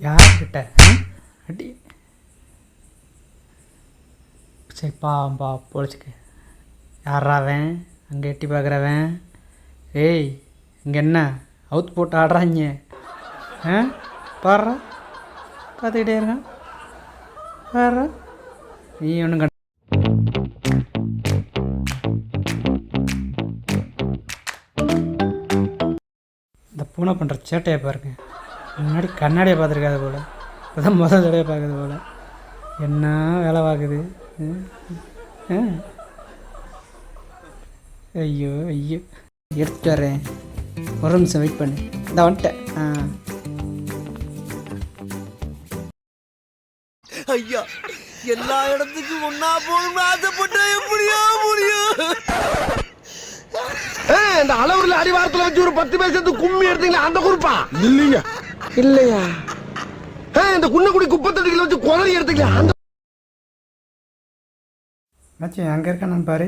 யார்கிட்ட அடி? சரி பா பொழைச்சிக்க. யாராவன் அங்கே எட்டி பார்க்குறவன்? ஏய் இங்கே என்ன அவுத்து போட்டு ஆடுறாங்க? பாடுறா, பார்த்துக்கிட்டே இருக்கான். பாடுறா, நீ ஒன்றும் இந்த பூனை பண்ணுற சேட்டையை பாருங்க. முன்னாடி கண்ணாடியை பார்த்துருக்காது போல், இப்போதான் முதல் தடையை பார்க்குறது போல். என்ன வேலை பார்க்குது? ஐயோ எடுத்துட்டு வரேன், ஒரு நிமிஷம் வெயிட் பண்ணு. இந்த வந்துட்டேன். ஐயா எல்லா இடத்துக்கும் ஒன்னா போகணும்னு ஆசைப்பட்டா எப்படியா முடியும்? இந்த அளவுல அடிவாரத்துல வச்சு ஒரு 10 பேர் சேர்த்து கும்மி எடுத்தீங்களா அந்த குறிப்பா? இல்லையா? இந்த குன்னக்குடி குப்பத்தடிகளை வச்சு குளறி எடுத்தீங்களா அந்த? மச்சி அங்கே இருக்கானு பாரு.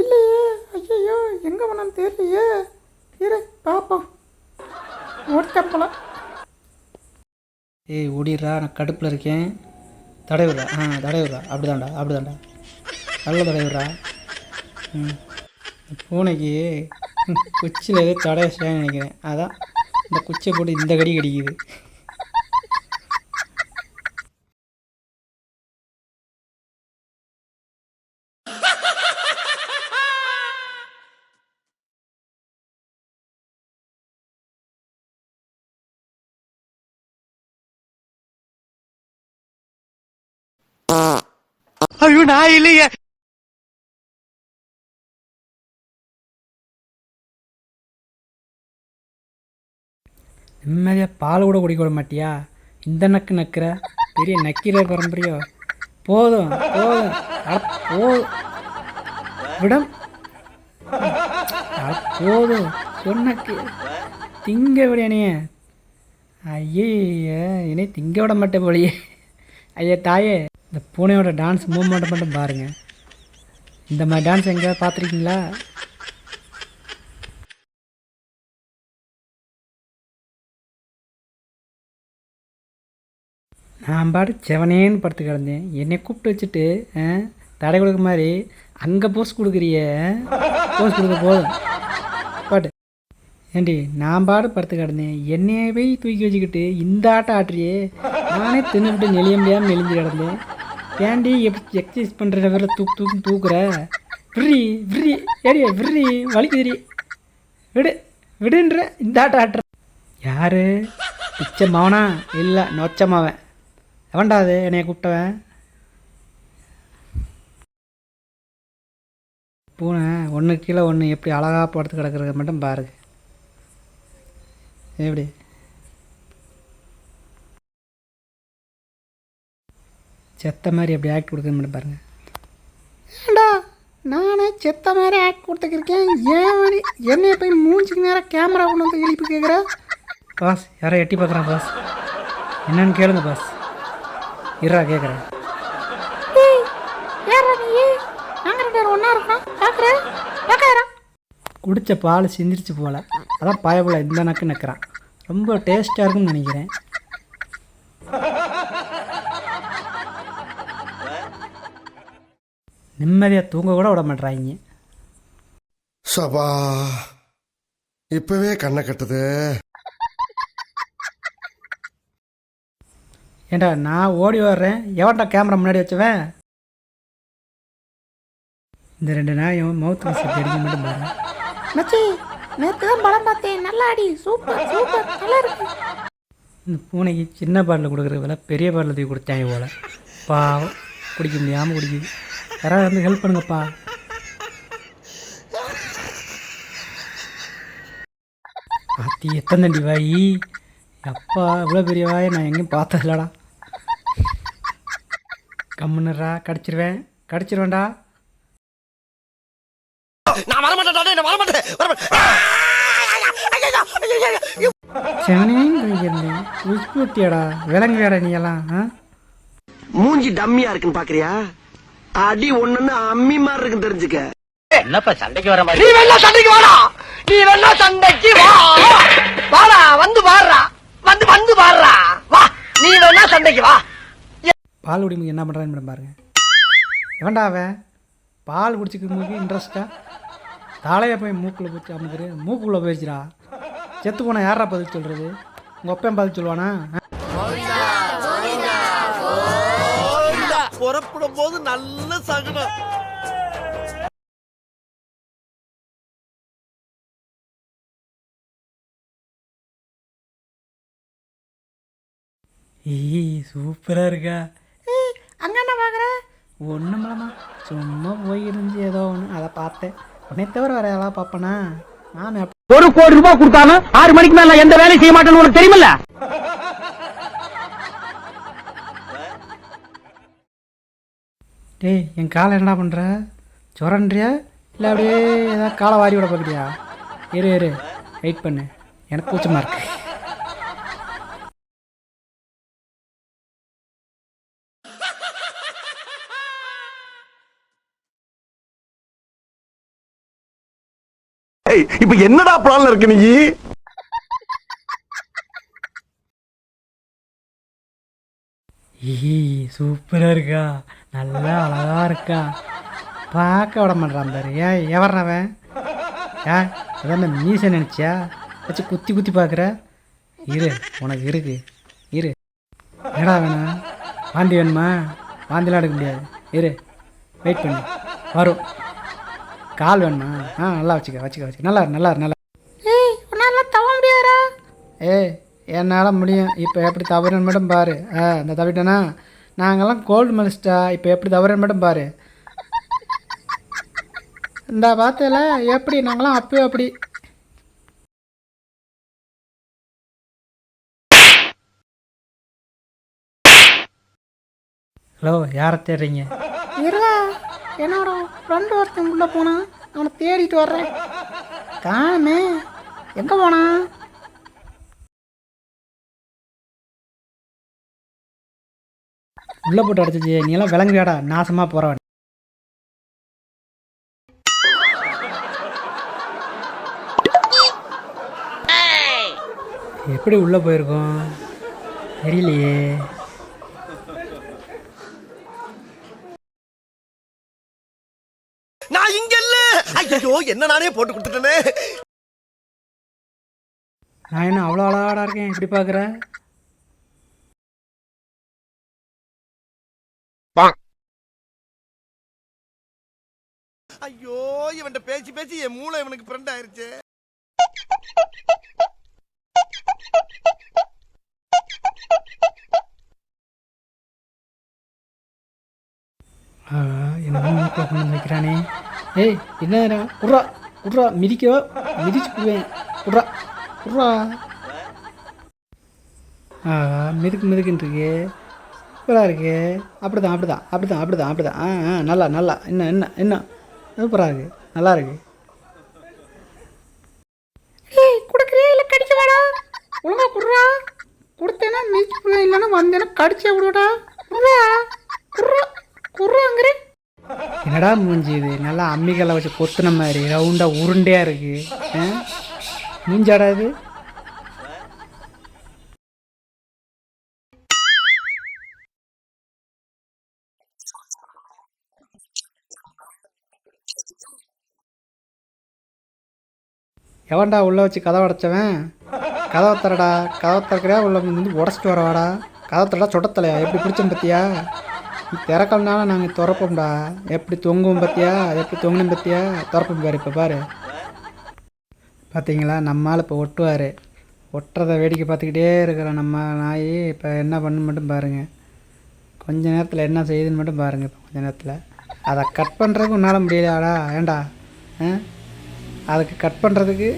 இல்லையே, ஐயோ எங்கே போனான்னு தெரியலையே. இரு பார்ப்போம். ஓட்டப்பலாம். ஏய் ஓடிடுறா, நான் கடுப்பில் இருக்கேன். தடைவிட்றா, தடைவிட்றா. அப்படிதான்டா நல்ல தடைவிட்றா. பூனைக்கு குச்சியில் ஏதோ தடை வச்சான்னு நினைக்கிறேன். அதான் இந்த குச்சியை போட்டு இந்த கடி கடிக்குது. ஐயோ நான் இல்லையே. நிம்மதியாக பால் கூட குடிக்க விட மாட்டியா? இந்த நக்கு நக்கிற பெரிய நக்கிற பரம்பரையோ? போதும் விடம் போதும் சொன்னக்கு திங்க விடையனே. ஐயே என்னை திங்க விட மாட்டேன் போலியே. ஐயா தாயே, இந்த பூனையோட டான்ஸ் மூவ்மெண்ட் மட்டும் பாருங்கள். இந்த மாதிரி டான்ஸ் எங்கேயாவது பார்த்துருக்கீங்களா? நான் பாட்டு செவனேன்னு படுத்து கிடந்தேன். என்னை கூப்பிட்டு வச்சுட்டு தடை கொடுக்க மாதிரி அங்கே போஸ் கொடுக்குறிய. போஸ் கொடுக்க போதும் பாட்டு. ஏண்டி நான் பாடு படுத்து கிடந்தேன், என்னையே போய் தூக்கி வச்சுக்கிட்டு இந்த ஆட்டம் ஆட்டுறியே. நானே தின்னுவிட்டு நெளிய முடியாமல் நெளிஞ்சு கிடந்தேன். ஏண்டி எப்படி எக்ஸசைஸ் பண்ணுற வேற தூக்குற? விரி ஏடி விரி வலிக்குதிரி. விடுன்ற இந்த ஆட்டம் ஆட்டுற. யாரு பிச்சை மாவனா? இல்லை நொச்ச மாவன். எவன்டா அது என்னைய கூப்பிட்டவன்? பூனை ஒன்று கீழே ஒன்று எப்படி அழகாக படுத்து கிடக்குறது மட்டும் பாருங்க. எப்படி செத்த மாதிரி எப்படி ஆக்ட் கொடுக்குறது மட்டும் பாருங்க. ஏண்டா நானே செத்த மாதிரி ஆக்ட் கொடுத்துக்கிருக்கேன். ஏன் என்னைய போய் மூஞ்சிக்கு நேரம் கேமரா கொண்டு வந்து எழுப்பி கேட்குற? பாஸ் யாரோ எட்டி பார்க்குறான் பாஸ், என்னன்னு கேளுங்க பாஸ். இருறா கேட்குறேன். குடித்த பால் சிந்திரிச்சு போல, அதான் பயப்புல இந்த நக்கு நக்கிறான். ரொம்ப டேஸ்டாக இருக்குன்னு நினைக்கிறேன். நிம்மதியாக தூங்க கூட விட மாட்டேறாங்க. சபா இப்பவே கண்ணை கட்டுது. ஏண்டா நான் ஓடி வர்றேன், எவன்டா கேமரா முன்னாடி வச்சுவேன்? இந்த 2 நாயும் மவுத் வாஷ் அடிக்க மட்டும் பாரு. மச்சி நேற்று தான் படம் பார்த்தேன், நல்லா அடி, சூப்பர் நல்லா இருக்கு. இந்த பூனைக்கு சின்ன பாட்டில் கொடுக்குறது போல பெரிய பாட்டில் தூக்கி கொடுத்தாங்க போல. பாவம் குடிக்க முடியாமல் குடிக்குது. யாராவது வந்து ஹெல்ப் பண்ணுங்கப்பா. ஆத்தி எத்தனை தண்டி வாயி அப்பா, இவ்வளோ பெரிய வாயை நான் எங்கேயும் பார்த்ததில்லடா. கம்முன்னுறா, கடிச்சிருவேன்டா. நான் வர மாட்டேன். செவனேன்னு உஸ்பூட்டியாடா, விலங்குடா நீ எல்லாம். மூஞ்சி டம்மியா இருக்குன்னு பாக்குறியா? அடி ஒண்ணுன்னு அம்மி மாதிரி இருக்குன்னு தெரிஞ்சுக்க. என்னப்பா சண்டைக்கு வர மாதிரி? நீ வேணா சண்டைக்கு வாடா, வாடா வந்து பாடுறா, வந்து பாடுறா, வா. சண்டைக்கு வா. பால் குடிமுக்கு என்ன பண்ணுறான்னு மேடம் பாருங்க. எவன்டா அவன் பால் குடிச்சிக்கிறதுக்கு இன்ட்ரெஸ்ட்டாக தலையை போய் மூக்கில் போச்சு அமுக்குது, மூக்குள்ளே போயிடுச்சுடா. செத்து போனால் யாரா பதில் சொல்கிறது? உங்கள் ஒப்பன் பதில் சொல்லுவானா? புறப்படும் போது நல்ல சகுனம். சூப்பராக இருக்கா. அங்கே என்ன பார்க்குற? ஒன்றும் இல்லைம்மா, சும்மா போய் இருந்துச்சு ஏதோ ஒன்று, அதை பார்த்தேன். உன்னை தவிர வேறு யாராவது பார்ப்பேனா? நான் 1 கோடி ரூபாய் கொடுத்தாலும் 6 மணிக்கு மேல நான் எந்த வேலையும் செய்ய மாட்டேன்னு உனக்கு தெரியுமில்ல? டேய், என் காலை என்ன பண்ணுற? சொரன்றியா இல்லை அப்படியே ஏதாவது காலை வாரி விட பார்க்குறியா? இரு வெயிட் பண்ணு, எனக்கு கூச்சமாக இருக்கு. இப்ப என்னடா பிளான்ல இருக்கு நீ? சூப்பராக இருக்கா, நல்லா அழகா இருக்கா, பார்க்க விட மாட்டான் பாரு. ஏன் எவர்றவன்? அதான் மீசை நினச்சியா வச்சு குத்தி குத்தி பார்க்குற? இரு, உனக்கு இருக்கு, இரு. என்னடா வேணும்? வாந்தி வேணுமா? வாந்திலாம் எடுக்க முடியாது, இரு வெயிட் பண்ணு, வரும். கால் வேணுமா? நல்லா வச்சுக்க நல்லா. ஏய், உன்னால் தவ முடியாதா? என்னால் முடியும். இப்போ எப்படி தவறுன்னு மட்டும் பாரு. இந்த தவிட்டேனா நாங்கள்லாம் கோல்டு மெலிஸ்டா. இப்போ எப்படி தவறுன்னு மட்டும் பாரு. இந்த பார்த்தல எப்படி நாங்களாம் அப்பயும் அப்படி. ஹலோ, யாரை தேடுறீங்க? இருவா, என்னோட ஃப்ரெண்டு ஒருத்தன் உள்ளே போனான், அவனை தேடிட்டு வர்றேன். காணுமே, எங்கே போனான்? உள்ளே போட்டு அடைச்சிச்சு. நீ எல்லாம் விளங்குவியாடா, நாசமாக போகிறவன். எப்படி உள்ளே போயிருக்கோம் தெரியலையே. நான் இங்க இல்ல. ஐயோ, என்ன நானே போட்டு கொடுத்துட்டேனே. நான் என்ன அவ்வளோ அழகாடா இருக்கேன்? எப்படி பார்க்குற? ஐயோ, இவன்ட்ட பேசி பேசி என் மூளை இவனுக்கு ஃப்ரெண்ட் ஆயிருச்சு. என்னமோ மூக்கில் கொண்டு வைக்கிறானே. ஏய், என்ன குட்ரா மிதிக்கவா? மிதிச்சு போடுவேன். குட்ரா மிதுக்குன்னு இருக்கு. சூப்பராக இருக்கு. அப்படிதான். நல்லா. என்ன சூப்பராக இருக்கு, நல்லா இருக்கு. ஏய், கொடுக்குறியா இல்லை கடிக்க வாடா? ஒழுங்கா குட்ரா. கொடுத்தேன்னா மிதிச்சு போடுவேன், இல்லைன்னா வந்தேன்னா கடிச்சே விடுவாடா. குர்றாங்கிறேன். என்னடா மூஞ்சி இது? நல்லா அம்மிக்கல்லை வச்சு கொத்துன மாதிரி ரவுண்டாக உருண்டையாக இருக்கு. மூஞ்சாடா இது? எவன்டா உள்ளே வச்சு கதவை அடைச்சவன்? கதவை திறக்கிறியா? உள்ள வந்து உடச்சிட்டு வரவாடா. கதவை தரடா, சொட்டத்தலையா? எப்படி பிடிச்சேன் பத்தியா? திறக்கலனாலும் நாங்கள் திறப்போம்டா. எப்படி தொங்குவோம் பத்தியா? எப்படி தொங்கணும் பத்தியா? திறப்போம் பாரு. இப்போ பாரு, பார்த்தீங்களா? நம்மால் இப்போ ஒட்டுவார். ஒட்டுறதை வேடிக்கை பார்த்துக்கிட்டே இருக்கிற நம்ம நாய் இப்போ என்ன பண்ணு மட்டும் பாருங்கள். கொஞ்ச நேரத்தில் என்ன செய்யுதுன்னு மட்டும் பாருங்கள். இப்போ கொஞ்ச நேரத்தில் அதை கட் பண்ணுறதுக்கு உன்னால் முடியலையாடா? ஏண்டா அதுக்கு கட் பண்ணுறதுக்கு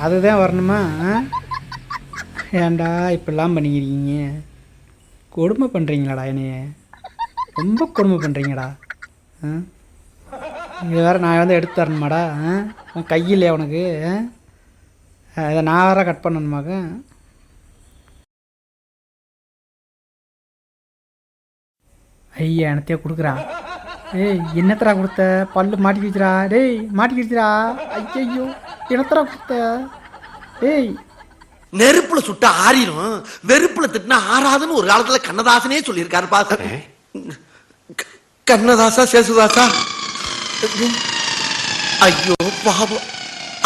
அதுதான் வரணுமா? ஏண்டா இப்படிலாம் பண்ணிக்கிறீங்க? கொடுமை பண்ணுறீங்களாடா, என்னைய ரொம்ப கொடுமை பண்ணுறீங்கடா. இது வேறு நான் வந்து எடுத்து தரணுமாடா? உன் கையில்லையா உனக்கு? இதை நான் வேறு கட் பண்ணணுமாக்க? ஐயா, எனத்தையே கொடுக்குறான். ஏய், என்னத்தரா கொடுத்த? பல்லு மாட்டிக்கிச்சுரா. டேய், மாட்டிக்கிச்சுரா. ஐயோ, என்னத்தரா கொடுத்த? டேய், நெருப்புல சுட்டா ஆறிடும், வெறுப்புல திட்டினா ஆறாதுன்னு ஒரு காலத்துல கண்ணதாசனே சொல்லியிருக்காரு பாச. கண்ணதாசா சேசுதாசா? ஐயோ பாவம்,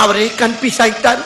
அவரே கன்ஃபியூஸ் ஆயிட்டாரு.